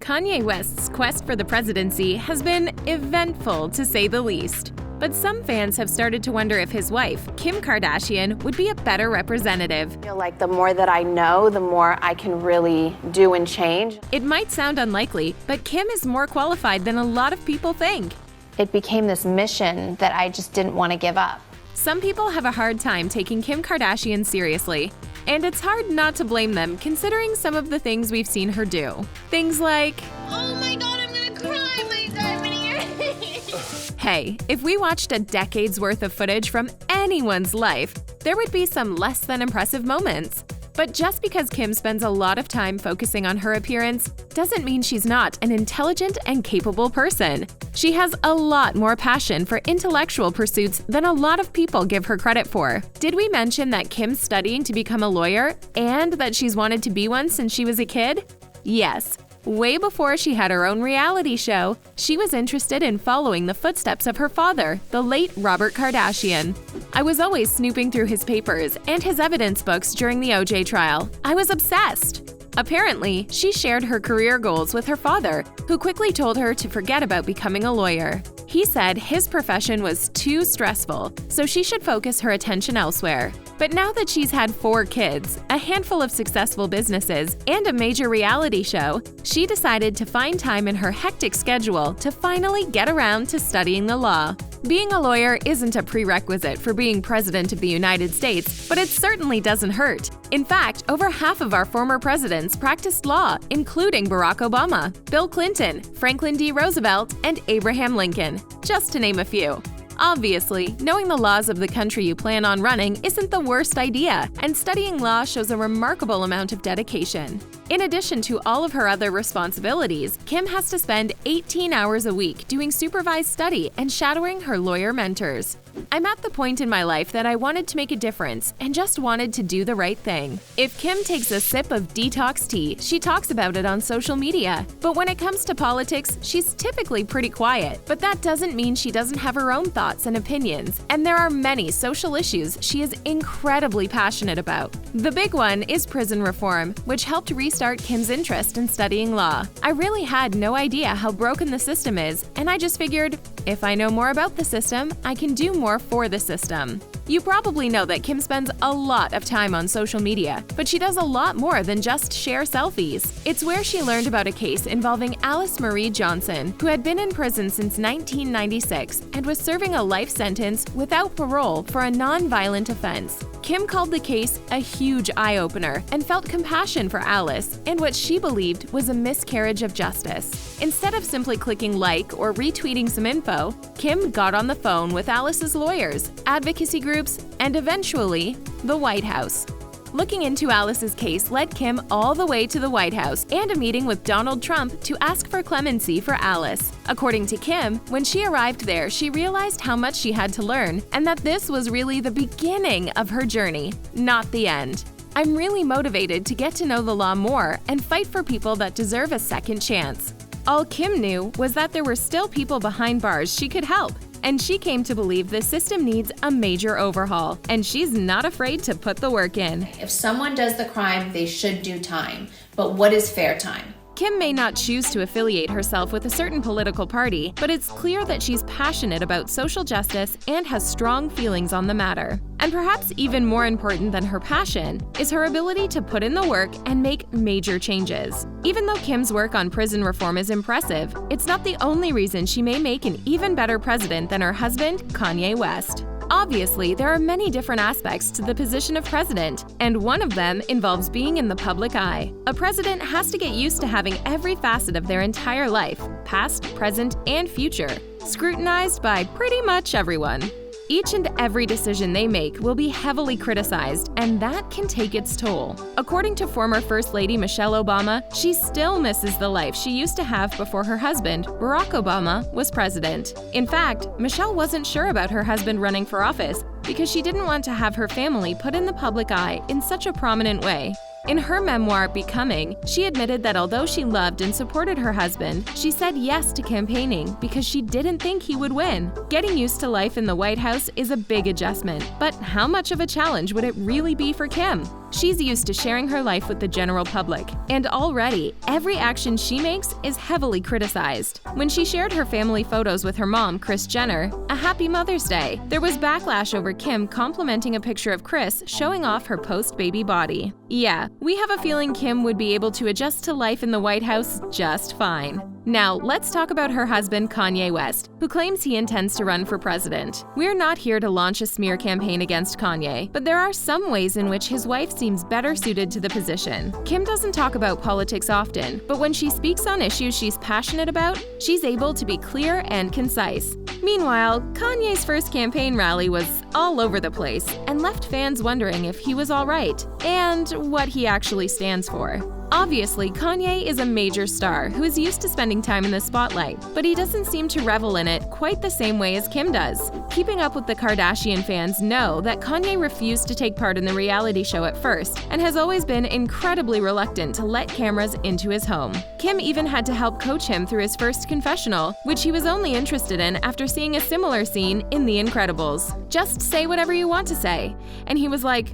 Kanye West's quest for the presidency has been eventful, to say the least. But some fans have started to wonder if his wife, Kim Kardashian, would be a better representative. I feel like the more that I know, the more I can really do and change. It might sound unlikely, but Kim is more qualified than a lot of people think. It became this mission that I just didn't want to give up. Some people have a hard time taking Kim Kardashian seriously, and it's hard not to blame them considering some of the things we've seen her do. Things like, "Oh my god, I'm gonna cry, my diamond earrings." Hey, if we watched a decade's worth of footage from anyone's life, there would be some less than impressive moments. But just because Kim spends a lot of time focusing on her appearance doesn't mean she's not an intelligent and capable person. She has a lot more passion for intellectual pursuits than a lot of people give her credit for. Did we mention that Kim's studying to become a lawyer and that she's wanted to be one since she was a kid? Yes. Way before she had her own reality show, she was interested in following the footsteps of her father, the late Robert Kardashian. I was always snooping through his papers and his evidence books during the OJ trial. I was obsessed. Apparently, she shared her career goals with her father, who quickly told her to forget about becoming a lawyer. He said his profession was too stressful, so she should focus her attention elsewhere. But now that she's had 4 kids, a handful of successful businesses, and a major reality show, she decided to find time in her hectic schedule to finally get around to studying the law. Being a lawyer isn't a prerequisite for being President of the United States, but it certainly doesn't hurt. In fact, over half of our former presidents practiced law, including Barack Obama, Bill Clinton, Franklin D. Roosevelt, and Abraham Lincoln, just to name a few. Obviously, knowing the laws of the country you plan on running isn't the worst idea, and studying law shows a remarkable amount of dedication. In addition to all of her other responsibilities, Kim has to spend 18 hours a week doing supervised study and shadowing her lawyer mentors. I'm at the point in my life that I wanted to make a difference and just wanted to do the right thing. If Kim takes a sip of detox tea, she talks about it on social media. But when it comes to politics, she's typically pretty quiet. But that doesn't mean she doesn't have her own thoughts and opinions, and there are many social issues she is incredibly passionate about. The big one is prison reform, which helped restart Kim's interest in studying law. I really had no idea how broken the system is, and I just figured, if I know more about the system, I can do more for the system. You probably know that Kim spends a lot of time on social media, but she does a lot more than just share selfies. It's where she learned about a case involving Alice Marie Johnson, who had been in prison since 1996 and was serving a life sentence without parole for a non-violent offense. Kim called the case a huge eye-opener and felt compassion for Alice and what she believed was a miscarriage of justice. Instead of simply clicking like or retweeting some info, Kim got on the phone with Alice's lawyers, advocacy groups, and eventually, the White House. Looking into Alice's case led Kim all the way to the White House and a meeting with Donald Trump to ask for clemency for Alice. According to Kim, when she arrived there, she realized how much she had to learn and that this was really the beginning of her journey, not the end. I'm really motivated to get to know the law more and fight for people that deserve a second chance. All Kim knew was that there were still people behind bars she could help, and she came to believe the system needs a major overhaul, and she's not afraid to put the work in. If someone does the crime, they should do time. But what is fair time? Kim may not choose to affiliate herself with a certain political party, but it's clear that she's passionate about social justice and has strong feelings on the matter. And perhaps even more important than her passion is her ability to put in the work and make major changes. Even though Kim's work on prison reform is impressive, it's not the only reason she may make an even better president than her husband, Kanye West. Obviously, there are many different aspects to the position of president, and one of them involves being in the public eye. A president has to get used to having every facet of their entire life, past, present, and future, scrutinized by pretty much everyone. Each and every decision they make will be heavily criticized, and that can take its toll. According to former First Lady Michelle Obama, she still misses the life she used to have before her husband, Barack Obama, was president. In fact, Michelle wasn't sure about her husband running for office because she didn't want to have her family put in the public eye in such a prominent way. In her memoir, Becoming, she admitted that although she loved and supported her husband, she said yes to campaigning because she didn't think he would win. Getting used to life in the White House is a big adjustment, but how much of a challenge would it really be for Kim? She's used to sharing her life with the general public, and already, every action she makes is heavily criticized. When she shared her family photos with her mom, Kris Jenner, a happy Mother's Day, there was backlash over Kim complimenting a picture of Kris showing off her post-baby body. Yeah, we have a feeling Kim would be able to adjust to life in the White House just fine. Now, let's talk about her husband, Kanye West, who claims he intends to run for president. We're not here to launch a smear campaign against Kanye, but there are some ways in which his wife seems better suited to the position. Kim doesn't talk about politics often, but when she speaks on issues she's passionate about, she's able to be clear and concise. Meanwhile, Kanye's first campaign rally was all over the place and left fans wondering if he was all right and what he actually stands for. Obviously, Kanye is a major star who is used to spending time in the spotlight, but he doesn't seem to revel in it quite the same way as Kim does. Keeping Up With The Kardashian fans know that Kanye refused to take part in the reality show at first and has always been incredibly reluctant to let cameras into his home. Kim even had to help coach him through his first confessional, which he was only interested in after seeing a similar scene in The Incredibles. Just say whatever you want to say. And he was like,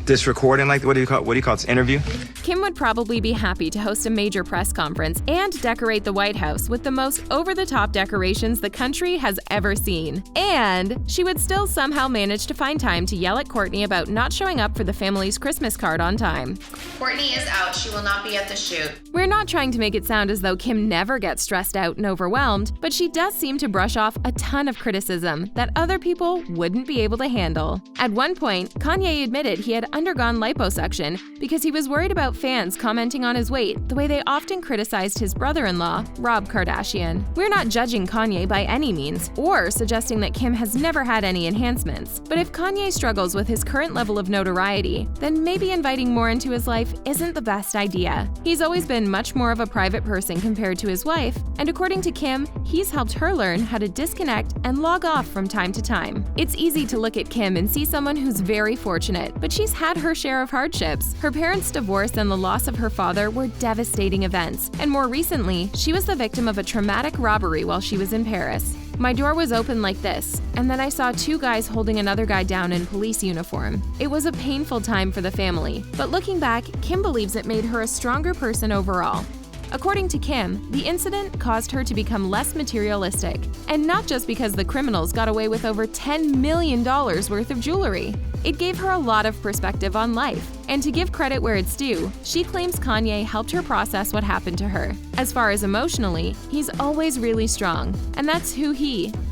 This recording, like, what do you call it? This interview? Kim would probably be happy to host a major press conference and decorate the White House with the most over-the-top decorations the country has ever seen. And she would still somehow manage to find time to yell at Kourtney about not showing up for the family's Christmas card on time. Kourtney is out. She will not be at the shoot. We're not trying to make it sound as though Kim never gets stressed out and overwhelmed, but she does seem to brush off a ton of criticism that other people wouldn't be able to handle. At one point, Kanye admitted he had undergone liposuction because he was worried about fans commenting on his weight the way they often criticized his brother-in-law, Rob Kardashian. We're not judging Kanye by any means or suggesting that Kim has never had any enhancements, but if Kanye struggles with his current level of notoriety, then maybe inviting more into his life isn't the best idea. He's always been much more of a private person compared to his wife, and according to Kim, he's helped her learn how to disconnect and log off from time to time. It's easy to look at Kim and see someone who's very fortunate, but she's had her share of hardships. Her parents' divorce and the loss of her father were devastating events, and more recently, she was the victim of a traumatic robbery while she was in Paris. My door was open like this, and then I saw two guys holding another guy down in police uniform. It was a painful time for the family, but looking back, Kim believes it made her a stronger person overall. According to Kim, the incident caused her to become less materialistic, and not just because the criminals got away with over $10 million worth of jewelry. It gave her a lot of perspective on life, and to give credit where it's due, she claims Kanye helped her process what happened to her. As far as emotionally, he's always really strong, and that's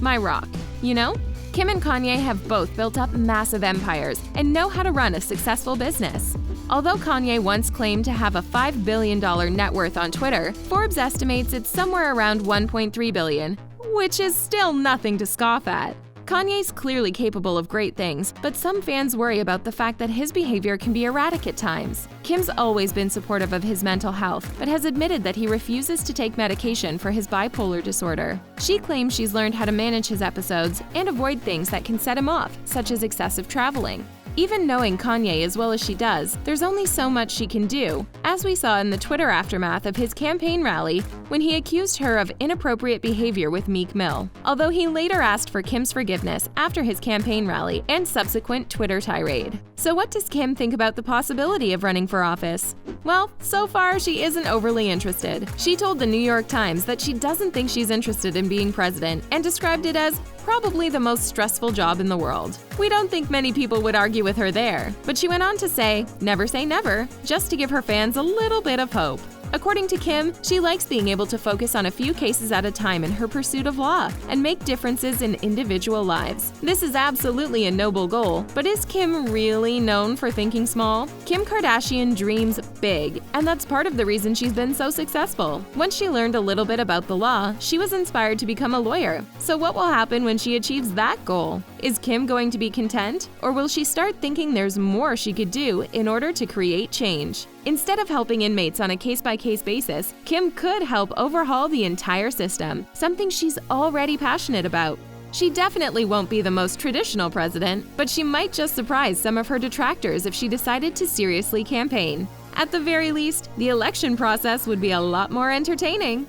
my rock, you know? Kim and Kanye have both built up massive empires and know how to run a successful business. Although Kanye once claimed to have a $5 billion net worth on Twitter, Forbes estimates it's somewhere around $1.3 billion, which is still nothing to scoff at. Kanye's clearly capable of great things, but some fans worry about the fact that his behavior can be erratic at times. Kim's always been supportive of his mental health, but has admitted that he refuses to take medication for his bipolar disorder. She claims she's learned how to manage his episodes and avoid things that can set him off, such as excessive traveling. Even knowing Kanye as well as she does, there's only so much she can do, as we saw in the Twitter aftermath of his campaign rally when he accused her of inappropriate behavior with Meek Mill, although he later asked for Kim's forgiveness after his campaign rally and subsequent Twitter tirade. So what does Kim think about the possibility of running for office? Well, so far she isn't overly interested. She told the New York Times that she doesn't think she's interested in being president and described it as probably the most stressful job in the world. We don't think many people would argue with her there, but she went on to say never, just to give her fans a little bit of hope. According to Kim, she likes being able to focus on a few cases at a time in her pursuit of law and make differences in individual lives. This is absolutely a noble goal, but is Kim really known for thinking small? Kim Kardashian dreams big, and that's part of the reason she's been so successful. Once she learned a little bit about the law, she was inspired to become a lawyer. So what will happen when she achieves that goal? Is Kim going to be content, or will she start thinking there's more she could do in order to create change? Instead of helping inmates on a case-by-case basis, Kim could help overhaul the entire system, something she's already passionate about. She definitely won't be the most traditional president, but she might just surprise some of her detractors if she decided to seriously campaign. At the very least, the election process would be a lot more entertaining.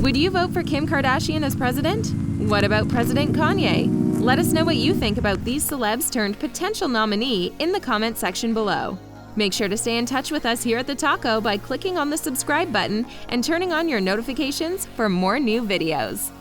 Would you vote for Kim Kardashian as president? What about President Kanye? Let us know what you think about these celebs turned potential nominee in the comment section below. Make sure to stay in touch with us here at The Taco by clicking on the subscribe button and turning on your notifications for more new videos.